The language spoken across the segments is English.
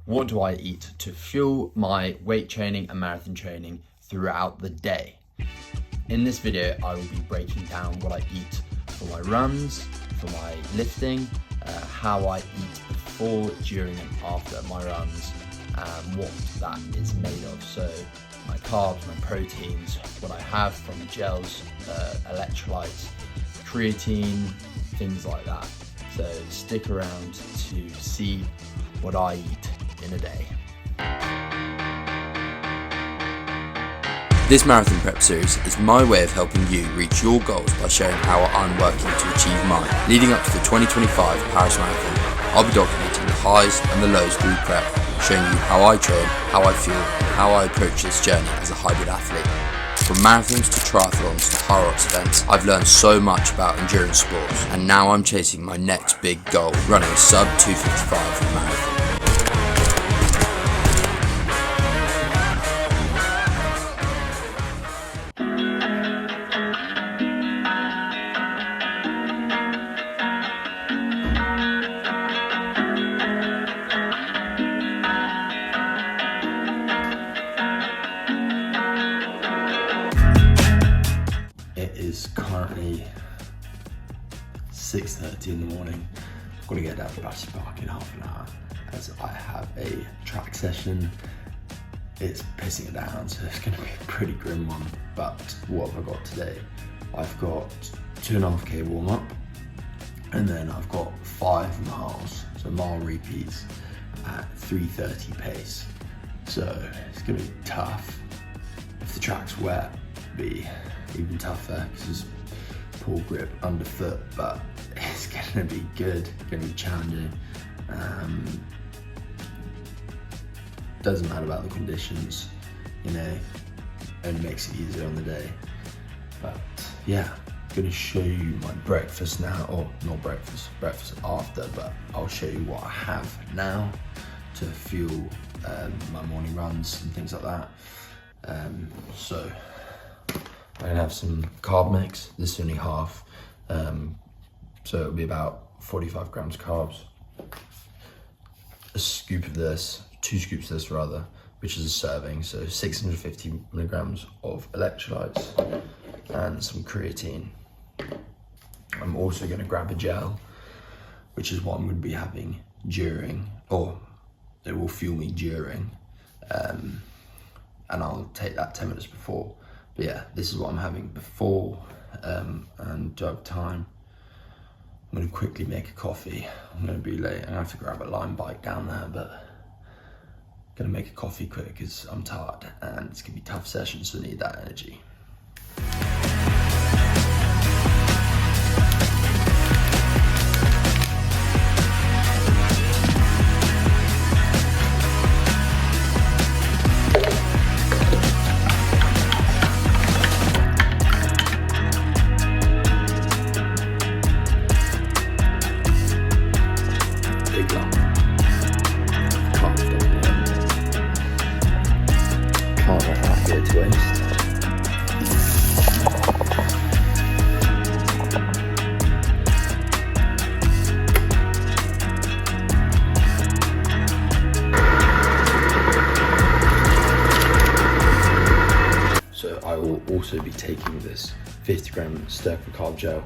what do I eat to fuel my weight training and marathon training throughout the day? In this video, I will be breaking down what I eat for my runs, for my lifting, how I eat before, during and after my runs, and what that is made of. So my carbs, my proteins, what I have from gels, electrolytes, creatine, things like that. So stick around to see what I eat in a day. This marathon prep series is my way of helping you reach your goals by showing how I'm working to achieve mine. Leading up to the 2025 Paris Marathon, I'll be documenting the highs and the lows through prep, showing you how I train, how I feel, and how I approach this journey as a hybrid athlete. From marathons to triathlons to high rocks events, I've learned so much about endurance sports, and now I'm chasing my next big goal, running a sub 2:55 marathon. It is currently 6:30 in the morning. I've got to get down to Battersea Park in half an hour as I have a track session. It's pissing it down, so it's going to be a pretty grim one. But what have I got today? I've got 2.5k warm up, and then I've got 5 miles, so mile repeats at 3:30 pace. So it's going to be tough. If the track's wet, it'll be even tougher because there's poor grip underfoot, but it's going to be good, going to be challenging. Doesn't matter about the conditions, you know, only makes it easier on the day. But yeah, I'm going to show you my breakfast now, or not breakfast after, but I'll show you what I have now to fuel my morning runs and things like that. So I'm gonna have some carb mix. This is only half, so it'll be about 45 grams carbs. A scoop of this, 2 scoops of this rather, which is a serving, so 650 milligrams of electrolytes and some creatine. I'm also gonna grab a gel, which is what I'm gonna be having during, or it will fuel me during, and I'll take that 10 minutes before. But yeah, this is what I'm having before, and do I have time? I'm gonna quickly make a coffee. I'm gonna be late. I'm gonna have to grab a Lime bike down there, but I'm gonna make a coffee quick because I'm tired and it's gonna be a tough session, so I need that energy. So I will also be taking this 50 gram Sturkey carb gel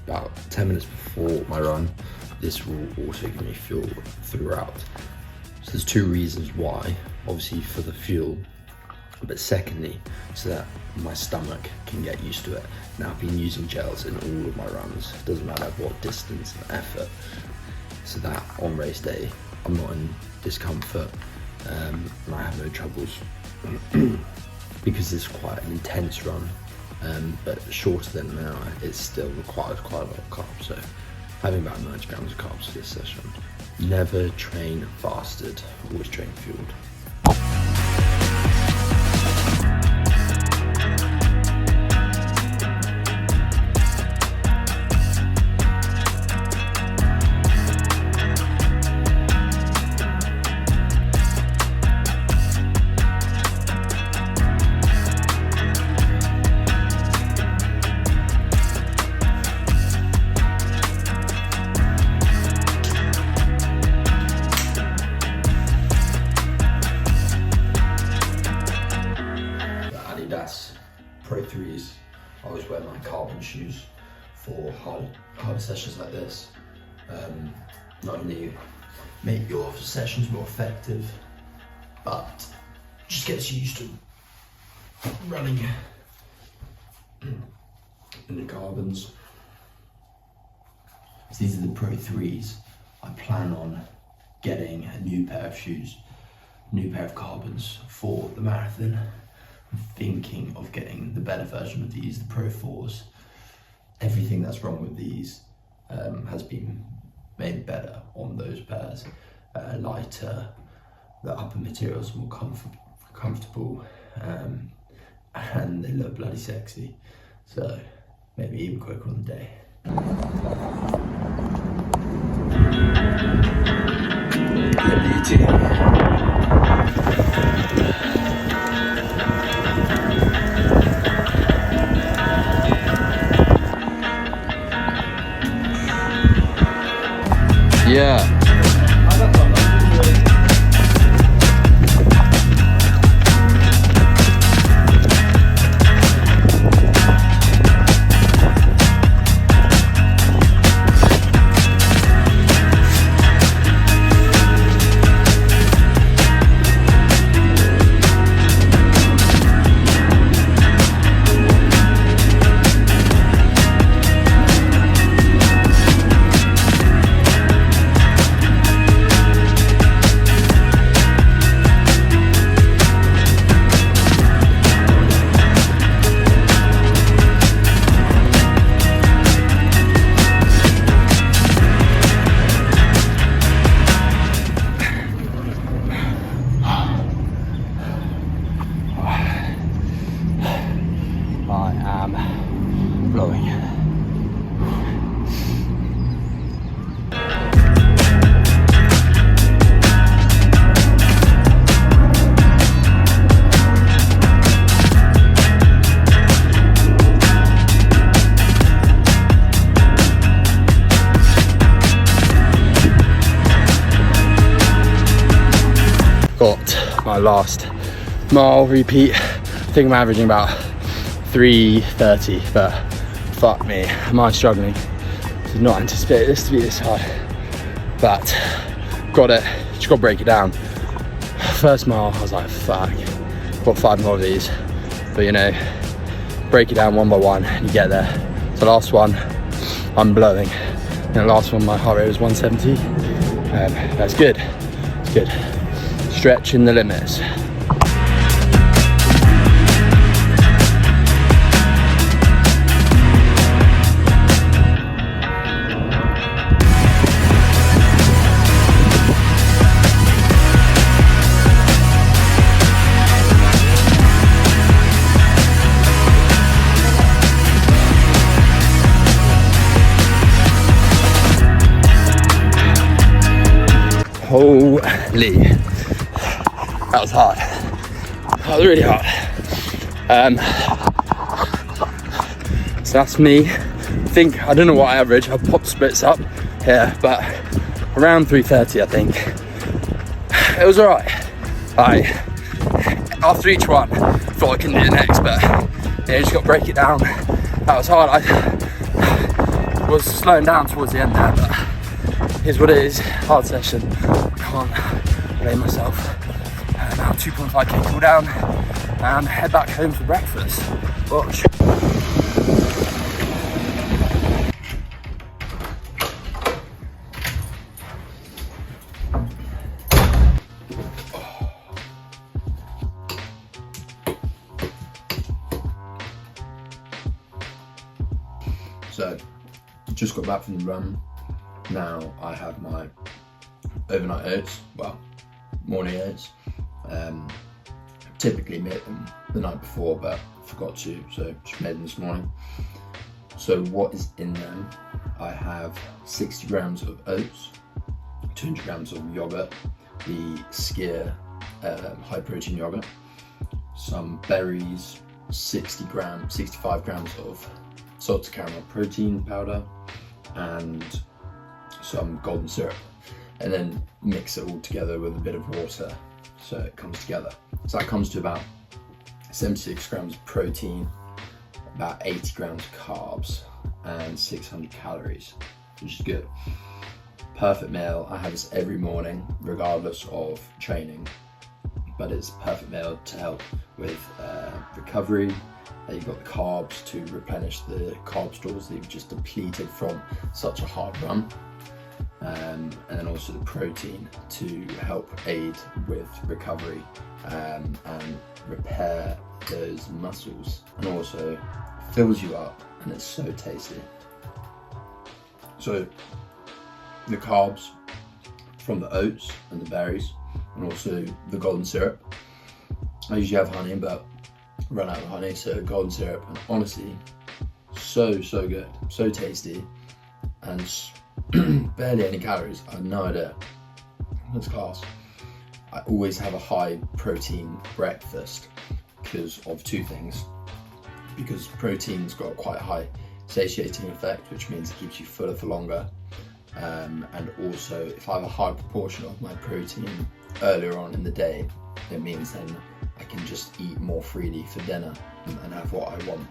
about 10 minutes before my run. This will also give me fuel throughout. So there's 2 reasons why. Obviously for the fuel, but secondly, so that my stomach can get used to it. Now I've been using gels in all of my runs, doesn't matter what distance and effort, so that on race day, I'm not in discomfort, and I have no troubles. Because it's quite an intense run, but shorter than an hour, it still requires quite a lot of carbs. So having about 90 grams of carbs for this session. Never train fasted, always train fueled. I always wear my carbon shoes for harder sessions like this. Not only make your sessions more effective, but just gets you used to running in the carbons. So these are the Pro 3s. I plan on getting a new pair of shoes, new pair of carbons for the marathon. I'm thinking of getting the better version of these, the Pro 4s. Everything that's wrong with these has been made better on those pairs. Lighter, the upper materials more comfortable, and they look bloody sexy. So maybe even quicker on the day. Yeah. Blowing. Got my last mile repeat. I think I'm averaging about 3:30, but fuck me, am I struggling. Did not anticipate this to be this hard, but got it, just got to break it down. First mile, I was like, fuck, got 5 more of these, but you know, break it down one by one and you get there. So last one, I'm blowing, and the last one, my heart rate was 170. That's good, it's good. Stretching the limits. Holy, that was hard. That was really hard. So that's me. I don't know what I average. I'll pop splits up here, but around 3:30, I think. It was alright. After each one, I thought I couldn't do the next, but yeah, you just got to break it down. That was hard. I was slowing down towards the end there, but here's what it is. Hard session. Can't blame myself. Now 2.5k cool down and head back home for breakfast. Watch. So, just got back from the run. Now I have my overnight oats, well, morning oats. Typically made them the night before, but forgot to, so just made them this morning. So what is in them? I have 60 grams of oats, 200 grams of yogurt, the Skier high protein yogurt, some berries, 65 grams of salted caramel protein powder, and some golden syrup, and then mix it all together with a bit of water so it comes together. So that comes to about 76 grams of protein, about 80 grams of carbs and 600 calories, which is good. Perfect meal. I have this every morning, regardless of training, but it's a perfect meal to help with recovery. You've got the carbs to replenish the carb stores that you've just depleted from such a hard run. And then also the protein to help aid with recovery and repair those muscles, and also fills you up, and it's so tasty. So the carbs from the oats and the berries, and also the golden syrup. I usually have honey, but run out of honey, so golden syrup, and honestly, so good, so tasty, and barely any calories. I have no idea. That's class. I always have a high protein breakfast because of two things. Because protein's got quite a high satiating effect, which means it keeps you fuller for longer. And also, if I have a high proportion of my protein earlier on in the day, it means then I can just eat more freely for dinner and have what I want.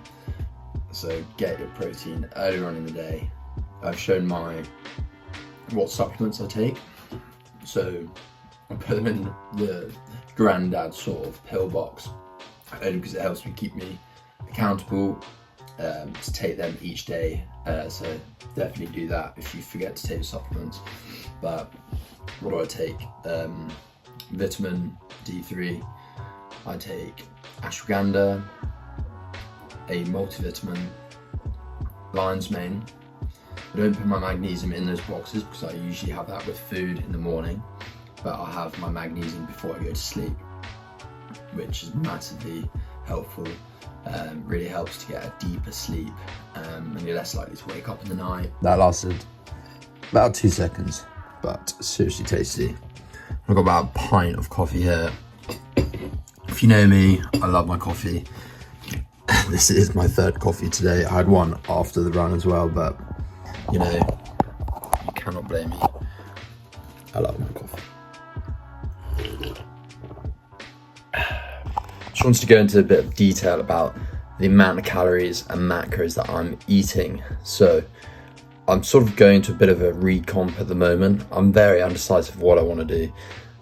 So get your protein earlier on in the day. I've shown what supplements I take. So I put them in the granddad sort of pill box, only because it helps me keep me accountable to take them each day. So definitely do that if you forget to take your supplements. But what do I take? Vitamin D3. I take ashwagandha, a multivitamin, lion's mane. I don't put my magnesium in those boxes because I usually have that with food in the morning, but I'll have my magnesium before I go to sleep, which is massively helpful. Really helps to get a deeper sleep, and you're less likely to wake up in the night. That lasted about 2 seconds, but seriously tasty. I've got about a pint of coffee here. If you know me, I love my coffee. This is my third coffee today. I had one after the run as well, but you know, you cannot blame me. I love my coffee. Just wanted to go into a bit of detail about the amount of calories and macros that I'm eating. So I'm sort of going to a bit of a recomp at the moment. I'm very undecisive of what I want to do.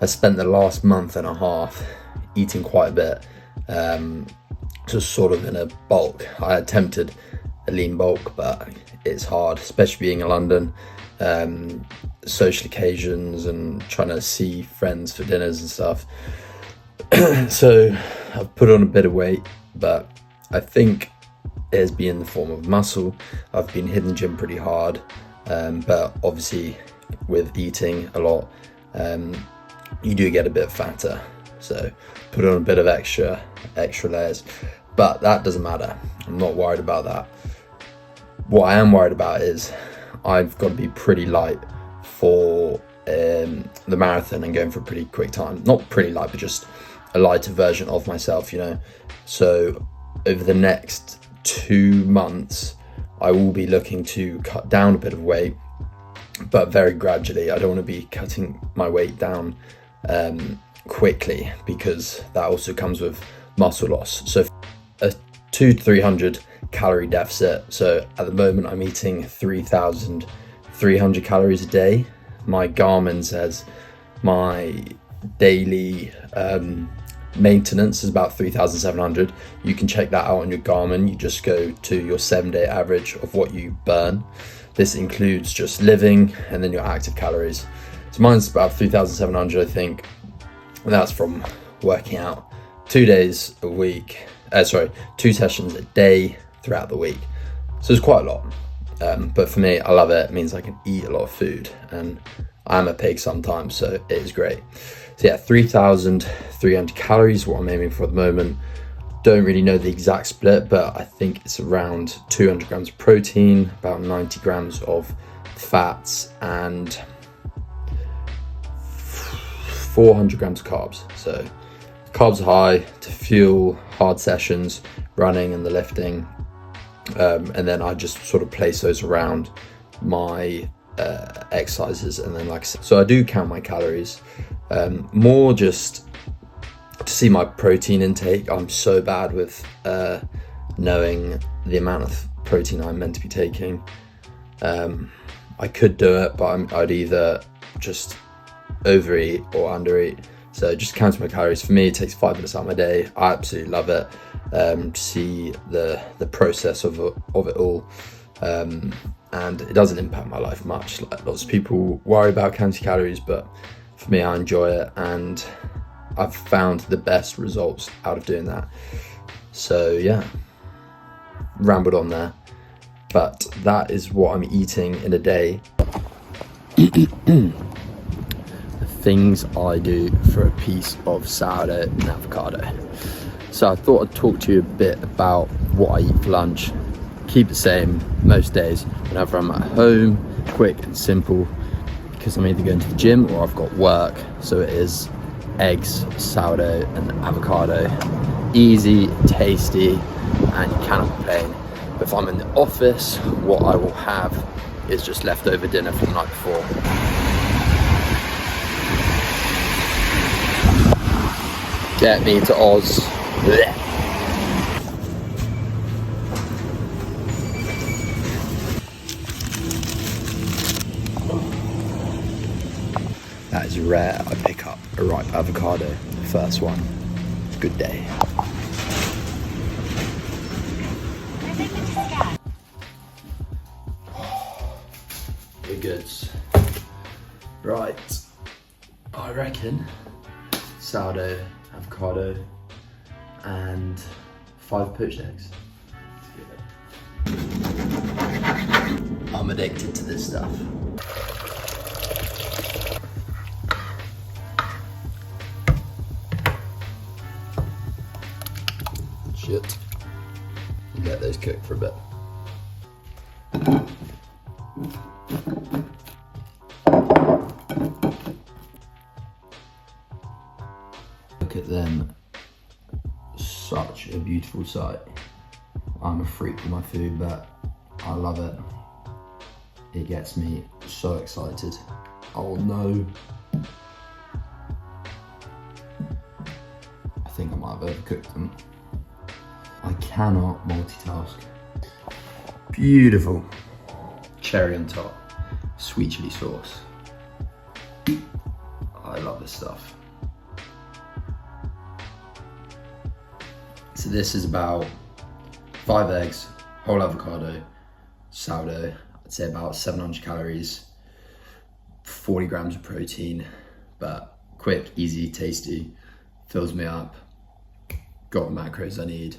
I spent the last month and a half eating quite a bit, just sort of in a bulk. I attempted a lean bulk, but it's hard, especially being in London, social occasions and trying to see friends for dinners and stuff. So I've put on a bit of weight, but I think it has been in the form of muscle. I've been hitting the gym pretty hard, but obviously with eating a lot, you do get a bit fatter. So put on a bit of extra layers, but that doesn't matter. I'm not worried about that. What I am worried about is I've got to be pretty light for the marathon and going for a pretty quick time. Not pretty light, but just a lighter version of myself, you know. So over the next 2 months, I will be looking to cut down a bit of weight, but very gradually. I don't want to be cutting my weight down quickly, because that also comes with muscle loss. So a 200-300 calorie deficit. So at the moment I'm eating 3,300 calories a day. My Garmin says my daily maintenance is about 3,700. You can check that out on your Garmin. You just go to your 7-day average of what you burn. This includes just living and then your active calories. So mine's about 3,700, I think. And that's from working out 2 days a week. 2 sessions a day throughout the week. So it's quite a lot. But for me, I love it. It means I can eat a lot of food, and I'm a pig sometimes, so it is great. So yeah, 3,300 calories, what I'm aiming for at the moment. Don't really know the exact split, but I think it's around 200 grams of protein, about 90 grams of fats, and 400 grams of carbs. So carbs are high to fuel hard sessions, running and the lifting. And then I just sort of place those around my exercises, and then like I said, so I do count my calories, more just to see my protein intake. I'm so bad with knowing the amount of protein I'm meant to be taking. I could do it, but I'd either just overeat or undereat. So just counting my calories, for me, it takes 5 minutes out of my day. I absolutely love it. See the process of it all. And it doesn't impact my life much. Like, lots of people worry about counting calories, but for me, I enjoy it, and I've found the best results out of doing that. So yeah, rambled on there, but that is what I'm eating in a day. The things I do for a piece of sourdough and avocado. So I thought I'd talk to you a bit about what I eat for lunch. Keep the same most days whenever I'm at home, quick and simple, because I'm either going to the gym or I've got work. So it is eggs, sourdough and avocado. Easy, tasty, and you cannot complain. But if I'm in the office, what I will have is just leftover dinner from the night before. Get me to Oz. Blech. That is rare. I pick up a ripe avocado, the first one. Good day. Good goods. Right, I reckon sourdough, avocado, and 5 poached eggs. I'm addicted to this stuff. Shit. You let those cook for a bit. Look at them. Such a beautiful sight. I'm a freak with my food, but I love it. It gets me so excited. Oh no. I think I might have overcooked them. I cannot multitask. Beautiful. Cherry on top. Sweet chili sauce. I love this stuff. So this is about 5 eggs, whole avocado, sourdough. I'd say about 700 calories, 40 grams of protein, but quick, easy, tasty, fills me up. Got the macros I need.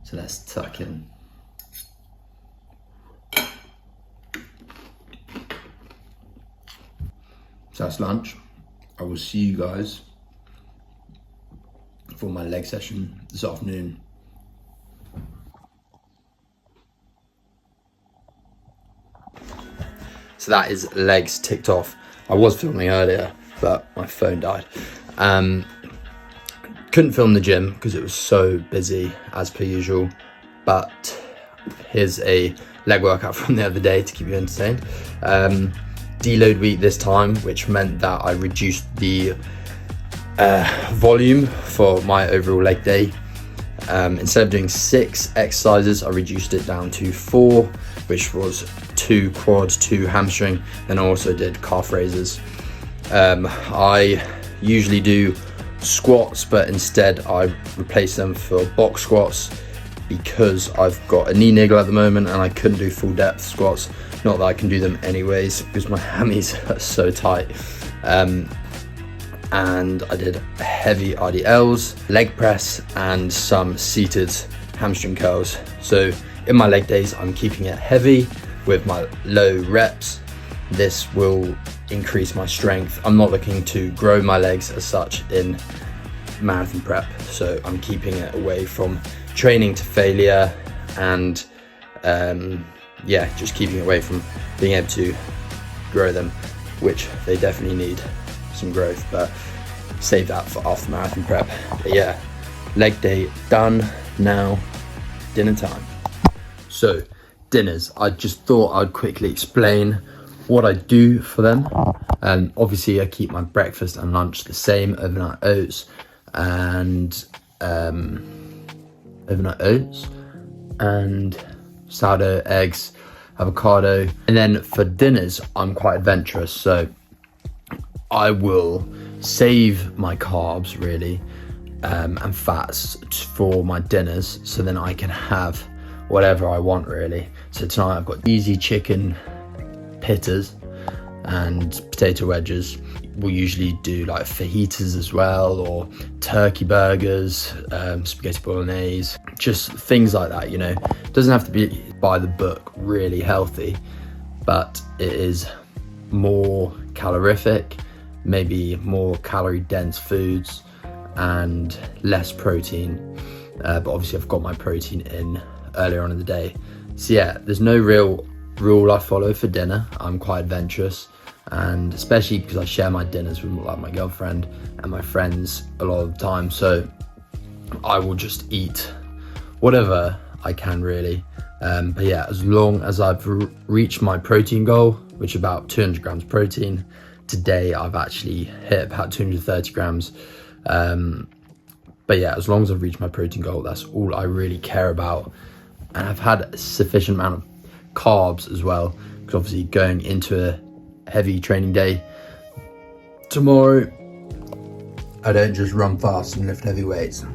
So let's tuck in. So that's lunch. I will see you guys for my leg session this afternoon. So that is legs ticked off. I was filming earlier, but my phone died. Couldn't film the gym because it was so busy as per usual, but here's a leg workout from the other day to keep you entertained. Deload week this time, which meant that I reduced the volume for my overall leg day. Instead of doing 6 exercises, I reduced it down to 4, which was 2 quad, 2 hamstring. Then I also did calf raises. I usually do squats, but instead I replaced them for box squats because I've got a knee niggle at the moment and I couldn't do full depth squats. Not that I can do them anyways because my hammies are so tight. And I did heavy RDLs, leg press, and some seated hamstring curls. So in my leg days, I'm keeping it heavy with my low reps. This will increase my strength. I'm not looking to grow my legs as such in marathon prep. So I'm keeping it away from training to failure and yeah, just keeping away from being able to grow them, which they definitely need some growth, but save that for after marathon prep. But yeah, leg day done. Now dinner time. So dinners, I just thought I'd quickly explain what I do for them. Obviously I keep my breakfast and lunch the same: overnight oats and and sourdough, eggs, avocado. And then for dinners, I'm quite adventurous, so I will save my carbs really and fats for my dinners, so then I can have whatever I want really. So tonight I've got easy chicken pittas and potato wedges. We'll usually do like fajitas as well, or turkey burgers, spaghetti bolognese, just things like that, you know. It doesn't have to be by the book, really healthy, but it is more calorific, maybe more calorie dense foods and less protein. But obviously I've got my protein in earlier on in the day. So yeah, there's no real rule I follow for dinner. I'm quite adventurous, and especially because I share my dinners with like my girlfriend and my friends a lot of the time, so I will just eat whatever I can really. But yeah, as long as I've reached my protein goal, which is about 200 grams protein, today I've actually hit about 230 grams. But yeah, as long as I've reached my protein goal, that's all I really care about. And I've had a sufficient amount of carbs as well, because obviously going into a heavy training day tomorrow, I don't just run fast and lift heavy weights.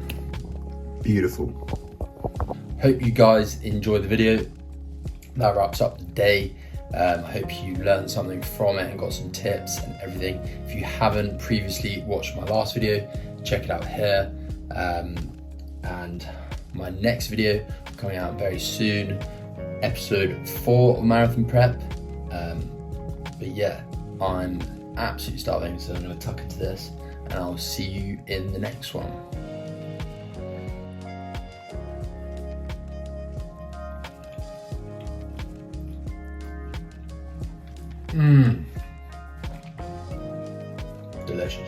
Beautiful. Hope you guys enjoyed the video. That wraps up the day. I hope you learned something from it and got some tips and everything. If you haven't previously watched my last video, check it out here. And my next video coming out very soon, episode 4 of Marathon Prep. But yeah, I'm absolutely starving, so I'm going to tuck into this, and I'll see you in the next one. Delicious.